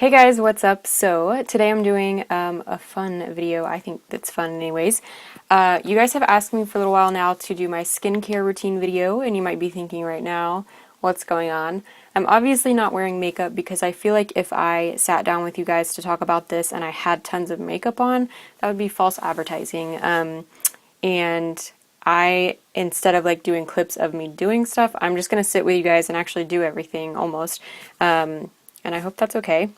Hey guys, what's up? So today I'm doing a fun video. I think that's fun anyways. You guys have asked me for a little while now to do my skincare routine video, and you might be thinking right now, what's going on? I'm obviously not wearing makeup because I feel like if I sat down with you guys to talk about this and I had tons of makeup on, that would be false advertising. And I, instead of like doing clips of me doing stuff, I'm just going to sit with you guys and actually do everything almost. And I hope that's okay.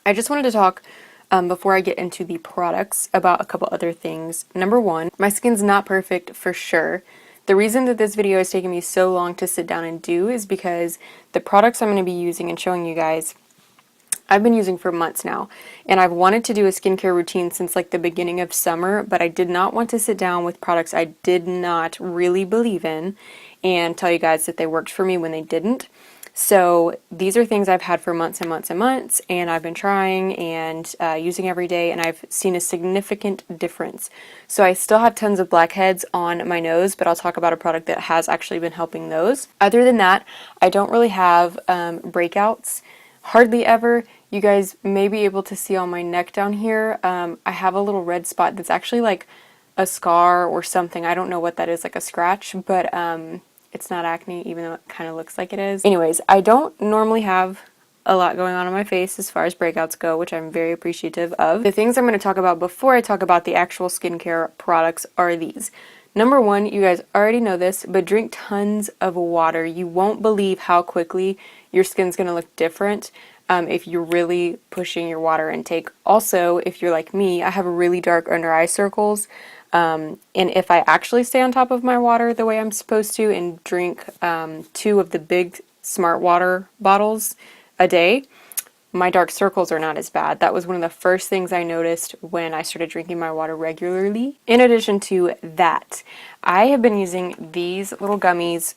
I just wanted to talk before I get into the products about a couple other things. Number one, my skin's not perfect for sure. The reason that this video has taken me so long to sit down and do is because the products I'm going to be using and showing you guys, I've been using for months now. And I've wanted to do a skincare routine since like the beginning of summer, but I did not want to sit down with products I did not really believe in and tell you guys that they worked for me when they didn't. So these are things I've had for months and months and months, and I've been trying and using every day, and I've seen a significant difference. So I still have tons of blackheads on my nose, but I'll talk about a product that has actually been helping those. Other than that, I don't really have breakouts, hardly ever. You guys may be able to see on my neck down here, I have a little red spot that's actually like a scar or something. I don't know what that is, like a scratch, but it's not acne, even though it kind of looks like it is. Anyways, I don't normally have a lot going on my face as far as breakouts go, which I'm very appreciative of. The things I'm going to talk about before I talk about the actual skincare products are these. Number one, you guys already know this, but drink tons of water. You won't believe how quickly your skin's going to look different if you're really pushing your water intake. Also, if you're like me, I have really dark under eye circles. And if I actually stay on top of my water the way I'm supposed to and drink 2 of the big smart water bottles a day, my dark circles are not as bad. That was one of the first things I noticed when I started drinking my water regularly. In addition to that, I have been using these little gummies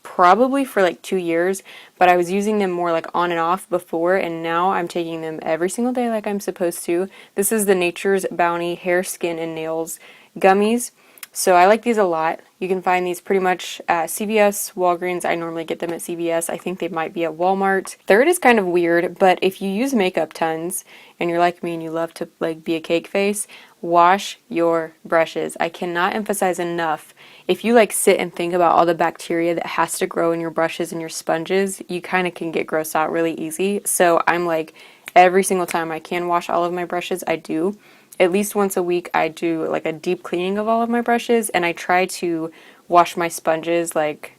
probably for like 2 years, but I was using them more like on and off before, and now I'm taking them every single day like I'm supposed to. This is the Nature's Bounty Hair, Skin, and Nails gummies. So I like these a lot. You can find these pretty much at CVS, Walgreens. I normally get them at CVS. I think they might be at Walmart. Third is kind of weird, but if you use makeup tons and you're like me and you love to like be a cake face, wash your brushes. I cannot emphasize enough. If you like sit and think about all the bacteria that has to grow in your brushes and your sponges, you kind of can get grossed out really easy. So I'm like, every single time I can wash all of my brushes, I do. At least once a week I do like a deep cleaning of all of my brushes, and I try to wash my sponges. Like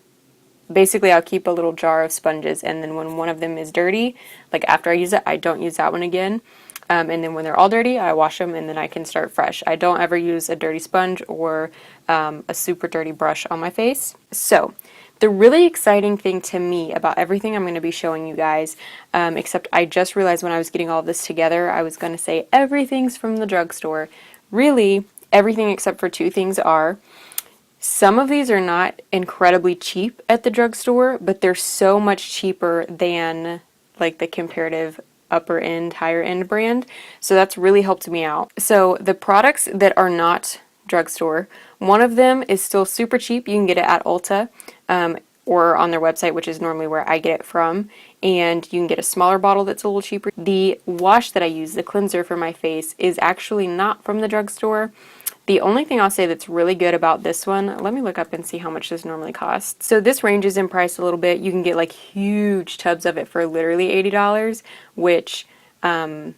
basically I'll keep a little jar of sponges, and then when one of them is dirty, like after I use it, I don't use that one again. And then when they're all dirty, I wash them and then I can start fresh. I don't ever use a dirty sponge or a super dirty brush on my face. So the really exciting thing to me about everything I'm going to be showing you guys, except I just realized when I was getting all of this together, I was going to say everything's from the drugstore. Really, everything except for 2 things are. Some of these are not incredibly cheap at the drugstore, but they're so much cheaper than like the comparative upper end, higher end brand. So that's really helped me out. So the products that are not drugstore, one of them is still super cheap. You can get it at Ulta or on their website, which is normally where I get it from. And you can get a smaller bottle that's a little cheaper. The wash that I use, the cleanser for my face, is actually not from the drugstore. The only thing I'll say that's really good about this one, let me look up and see how much this normally costs. So this ranges in price a little bit. You can get like huge tubs of it for literally $80, which I'm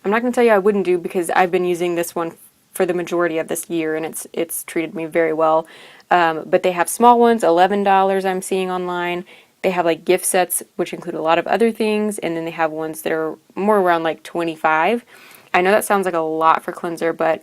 not going to tell you I wouldn't do, because I've been using this one for the majority of this year and it's treated me very well. But they have small ones, $11 I'm seeing online. They have like gift sets, which include a lot of other things, and then they have ones that are more around like $25. I know that sounds like a lot for cleanser, but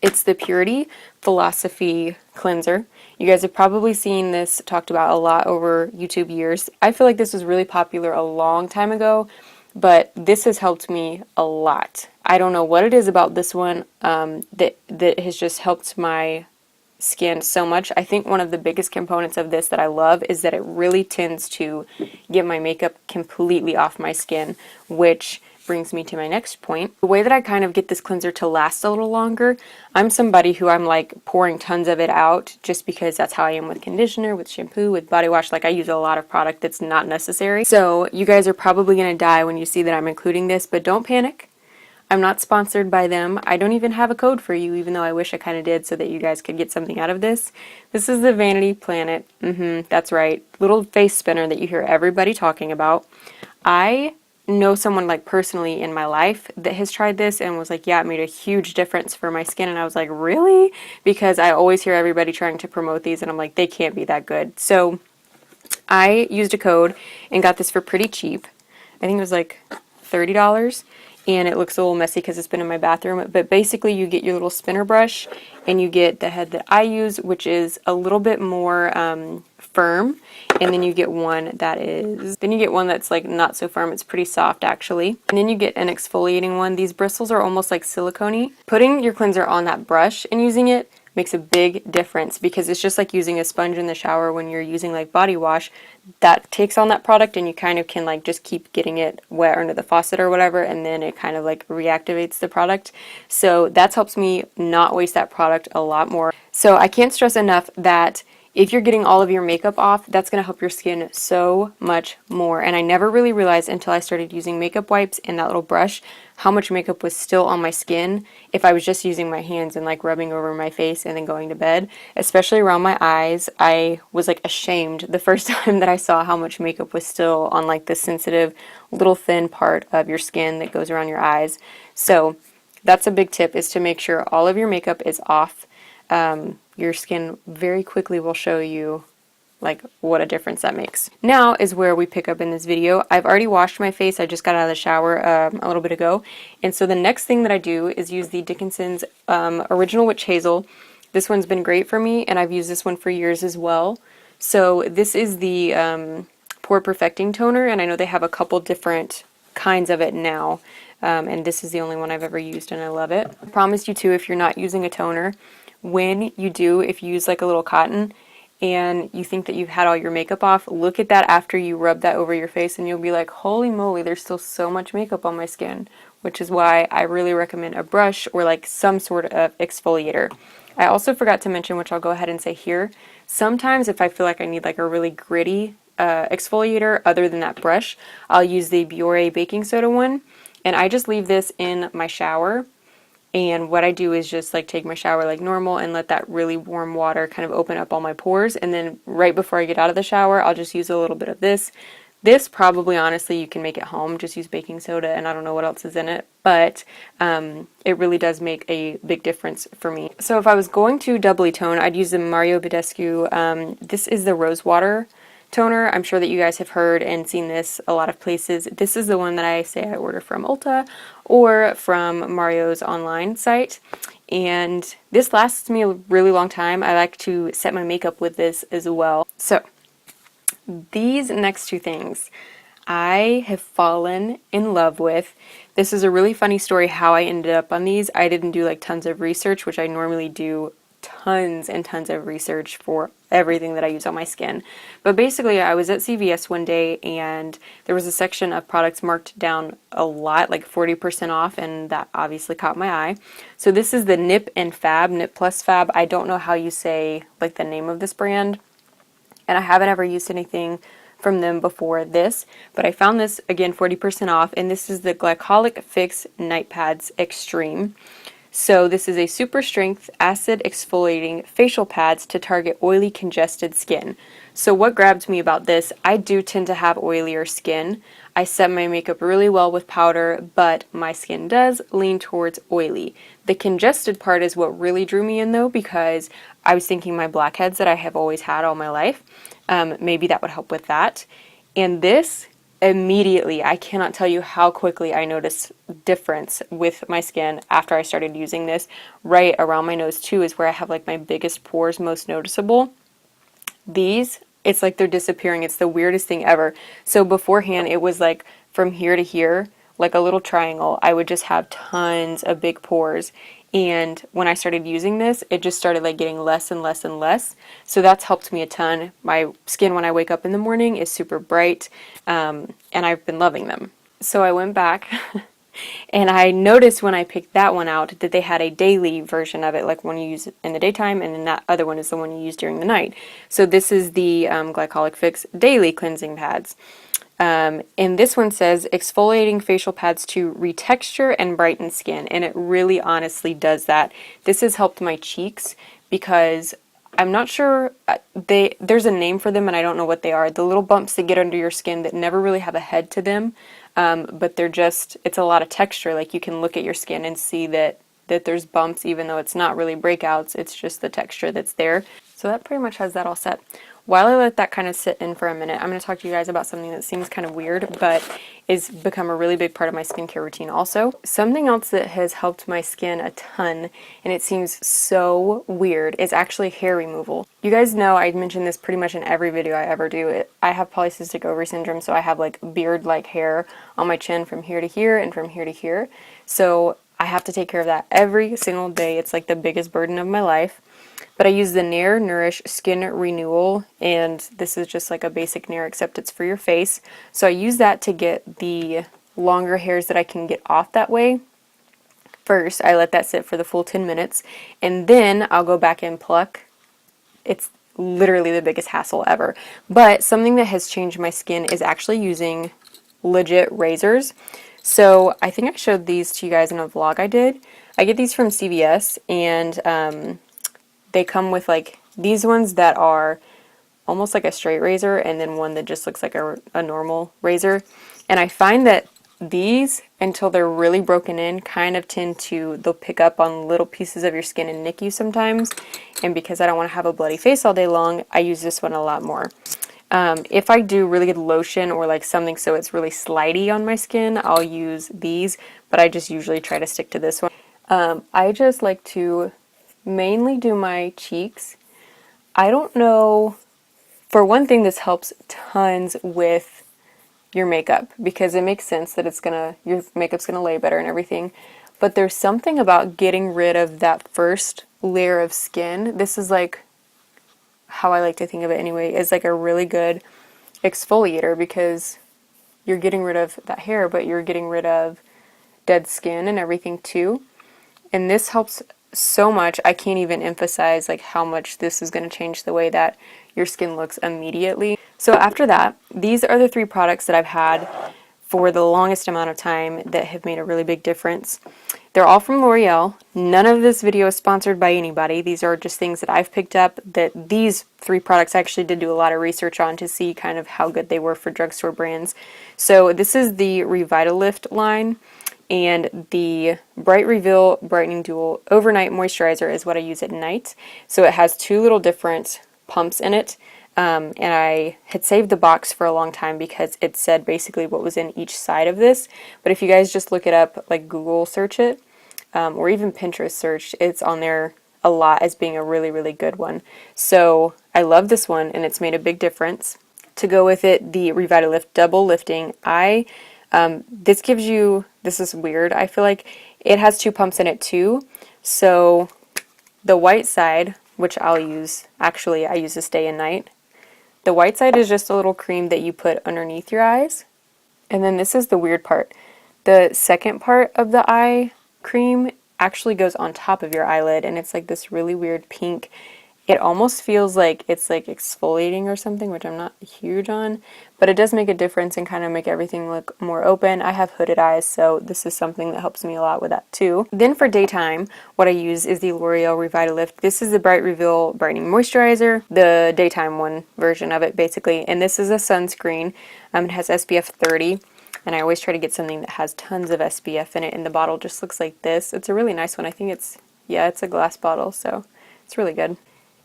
it's the Purity Philosophy Cleanser. You guys have probably seen this talked about a lot over YouTube years. I feel like this was really popular a long time ago, but this has helped me a lot. I don't know what it is about this one that has just helped my skin so much. I think one of the biggest components of this that I love is that it really tends to get my makeup completely off my skin, which brings me to my next point. The way that I kind of get this cleanser to last a little longer, I'm somebody who I'm like pouring tons of it out just because that's how I am with conditioner, with shampoo, with body wash. Like I use a lot of product that's not necessary. So you guys are probably going to die when you see that I'm including this, but don't panic. I'm not sponsored by them. I don't even have a code for you, even though I wish I kind of did so that you guys could get something out of this. This is the Vanity Planet. That's right. Little face spinner that you hear everybody talking about. I know someone like personally in my life that has tried this and was like, yeah, it made a huge difference for my skin. And I was like, really? Because I always hear everybody trying to promote these and I'm like, they can't be that good. So I used a code and got this for pretty cheap. I think it was like $30. And it looks a little messy because it's been in my bathroom. But basically you get your little spinner brush and you get the head that I use, which is a little bit more firm. And then you get one that's like not so firm. It's pretty soft actually. And then you get an exfoliating one. These bristles are almost like silicone-y. Putting your cleanser on that brush and using it makes a big difference because it's just like using a sponge in the shower when you're using like body wash. That takes on that product and you kind of can like just keep getting it wet under the faucet or whatever, and then it kind of like reactivates the product. So that helps me not waste that product a lot more. So I can't stress enough that if you're getting all of your makeup off, that's going to help your skin so much more. And I never really realized until I started using makeup wipes and that little brush how much makeup was still on my skin if I was just using my hands and like rubbing over my face and then going to bed, especially around my eyes. I was like ashamed the first time that I saw how much makeup was still on like the sensitive little thin part of your skin that goes around your eyes. So that's a big tip, is to make sure all of your makeup is off. Your skin very quickly will show you like what a difference that makes. Now is where we pick up in this video. I've already washed my face. I just got out of the shower a little bit ago. And so the next thing that I do is use the Dickinson's Original Witch Hazel. This one's been great for me and I've used this one for years as well. So this is the Pore Perfecting Toner, and I know they have a couple different kinds of it now. And this is the only one I've ever used and I love it. I promise you too, if you're not using a toner, when you do, if you use like a little cotton and you think that you've had all your makeup off, look at that after you rub that over your face and you'll be like, holy moly, there's still so much makeup on my skin, which is why I really recommend a brush or like some sort of exfoliator. I also forgot to mention, which I'll go ahead and say here, sometimes if I feel like I need like a really gritty exfoliator other than that brush, I'll use the Biore baking soda one, and I just leave this in my shower. And what I do is just like take my shower like normal and let that really warm water kind of open up all my pores. And then right before I get out of the shower, I'll just use a little bit of this. This probably, honestly, you can make at home. Just use baking soda and I don't know what else is in it. But it really does make a big difference for me. So if I was going to doubly tone, I'd use the Mario Badescu. This is the Rose Water toner. I'm sure that you guys have heard and seen this a lot of places. This is the one that I say I order from Ulta or from Mario's online site, and this lasts me a really long time. I like to set my makeup with this as well. So these next two things I have fallen in love with. This is a really funny story how I ended up on these. I didn't do like tons of research, which I normally do tons and tons of research for everything that I use on my skin. But basically I was at CVS one day and there was a section of products marked down a lot, like 40% off, and that obviously caught my eye. So this is the Nip and Fab, Nip Plus Fab. I don't know how you say like the name of this brand, and I haven't ever used anything from them before this, but I found this again 40% off, and this is the Glycolic Fix Night Pads Extreme. So this is a super strength acid exfoliating facial pads to target oily, congested skin. So what grabbed me about this, I do tend to have oilier skin. I set my makeup really well with powder, but my skin does lean towards oily. The congested part is what really drew me in though, because I was thinking my blackheads that I have always had all my life, maybe that would help with that. And this immediately, I cannot tell you how quickly I noticed difference with my skin after I started using this. Right around my nose too is where I have like my biggest pores most noticeable. These, it's like they're disappearing. It's the weirdest thing ever. So beforehand it was like from here to here, like a little triangle. I would just have tons of big pores. And when I started using this, it just started like getting less and less and less. So that's helped me a ton. My skin when I wake up in the morning is super bright, and I've been loving them. So I went back And I noticed when I picked that one out that they had a daily version of it, like one you use in the daytime, and then that other one is the one you use during the night. So this is the Glycolic Fix Daily Cleansing Pads. And this one says exfoliating facial pads to retexture and brighten skin, and it really honestly does that. This has helped my cheeks because I'm not sure, there's a name for them and I don't know what they are. The little bumps that get under your skin that never really have a head to them, but they're just, it's a lot of texture. Like you can look at your skin and see that there's bumps even though it's not really breakouts, it's just the texture that's there. So that pretty much has that all set. While I let that kind of sit in for a minute, I'm going to talk to you guys about something that seems kind of weird, but is become a really big part of my skincare routine also. Something else that has helped my skin a ton, and it seems so weird, is actually hair removal. You guys know I mention this pretty much in every video I ever do. I have polycystic ovary syndrome, so I have like beard-like hair on my chin from here to here and from here to here. So I have to take care of that every single day. It's like the biggest burden of my life. But I use the Nair Nourish Skin Renewal, and this is just like a basic Nair, except it's for your face. So I use that to get the longer hairs that I can get off that way. First, I let that sit for the full 10 minutes, and then I'll go back and pluck. It's literally the biggest hassle ever. But something that has changed my skin is actually using legit razors. So I think I showed these to you guys in a vlog I did. I get these from CVS, and they come with like these ones that are almost like a straight razor and then one that just looks like a normal razor. And I find that these, until they're really broken in, kind of they'll pick up on little pieces of your skin and nick you sometimes. And because I don't want to have a bloody face all day long, I use this one a lot more. If I do really good lotion or like something so it's really slidey on my skin, I'll use these, but I just usually try to stick to this one. I just like to mainly do my cheeks. I don't know, for one thing, this helps tons with your makeup because it makes sense that your makeup's gonna lay better and everything. But there's something about getting rid of that first layer of skin. This is like how I like to think of it anyway, is like a really good exfoliator because you're getting rid of that hair, but you're getting rid of dead skin and everything too. And this helps so much. I can't even emphasize like how much this is going to change the way that your skin looks immediately. So after that, these are the 3 products that I've had for the longest amount of time that have made a really big difference. They're all from L'Oreal. None of this video is sponsored by anybody. These are just things that I've picked up that these 3 products I actually did do a lot of research on to see kind of how good they were for drugstore brands. So this is the Revitalift line. And the Bright Reveal Brightening Dual Overnight Moisturizer is what I use at night. So it has 2 little different pumps in it. And I had saved the box for a long time because it said basically what was in each side of this. But if you guys just look it up, like Google search it, or even Pinterest search, it's on there a lot as being a really, really good one. So I love this one, and it's made a big difference. To go with it, the Revitalift Double Lifting Eye. This gives you, this is weird, I feel like it has 2 pumps in it too. So the white side, which I'll use, actually I use this day and night. The white side is just a little cream that you put underneath your eyes. And then this is the weird part. The second part of the eye cream actually goes on top of your eyelid, and it's like this really weird pink. It almost feels like it's like exfoliating or something, which I'm not huge on, but it does make a difference and kind of make everything look more open. I have hooded eyes, so this is something that helps me a lot with that too. Then for daytime, what I use is the L'Oreal Revitalift. This is the Bright Reveal Brightening Moisturizer, the daytime one version of it basically, and this is a sunscreen. It has SPF 30. And I always try to get something that has tons of SPF in it, and the bottle just looks like this. It's a really nice one. I think it's a glass bottle, so it's really good.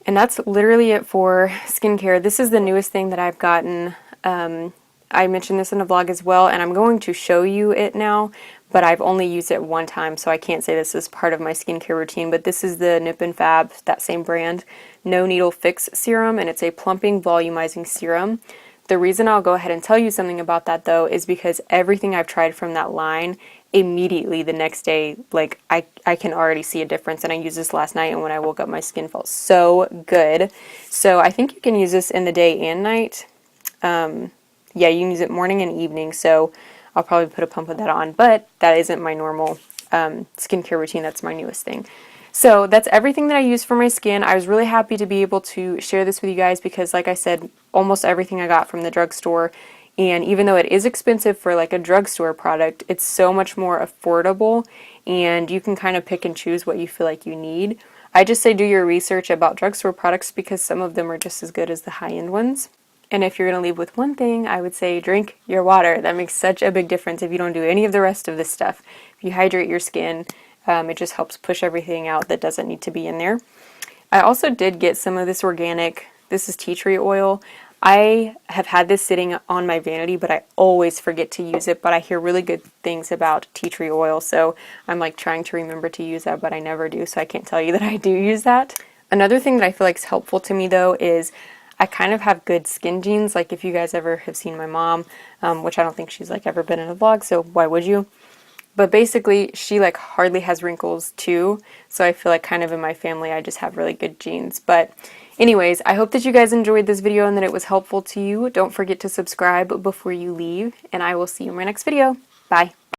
And that's literally it for skincare. This is the newest thing that I've gotten. I mentioned this in a vlog as well, and I'm going to show you it now, but I've only used it one time, so I can't say this is part of my skincare routine, but this is the Nip and Fab, that same brand, No Needle Fix Serum, and it's a plumping volumizing serum. The reason I'll go ahead and tell you something about that though is because everything I've tried from that line, immediately the next day, like I can already see a difference, and I used this last night, and when I woke up my skin felt so good. So I think you can use this in the day and night. Yeah, you can use it morning and evening. So I'll probably put a pump of that on, but that isn't my normal skincare routine. That's my newest thing. So that's everything that I use for my skin. I was really happy to be able to share this with you guys because, like I said, almost everything I got from the drugstore. And even though it is expensive for like a drugstore product, it's so much more affordable and you can kind of pick and choose what you feel like you need. I just say do your research about drugstore products because some of them are just as good as the high-end ones. And if you're going to leave with one thing, I would say drink your water. That makes such a big difference if you don't do any of the rest of this stuff. If you hydrate your skin, it just helps push everything out that doesn't need to be in there. I also did get some of this organic, this is tea tree oil. I have had this sitting on my vanity, but I always forget to use it, but I hear really good things about tea tree oil, so I'm like trying to remember to use that, but I never do, so I can't tell you that I do use that. Another thing that I feel like is helpful to me though is I kind of have good skin genes, like if you guys ever have seen my mom, which I don't think she's like ever been in a vlog, so why would you? But basically, she like hardly has wrinkles too, so I feel like kind of in my family I just have really good genes. But anyways, I hope that you guys enjoyed this video and that it was helpful to you. Don't forget to subscribe before you leave, and I will see you in my next video. Bye!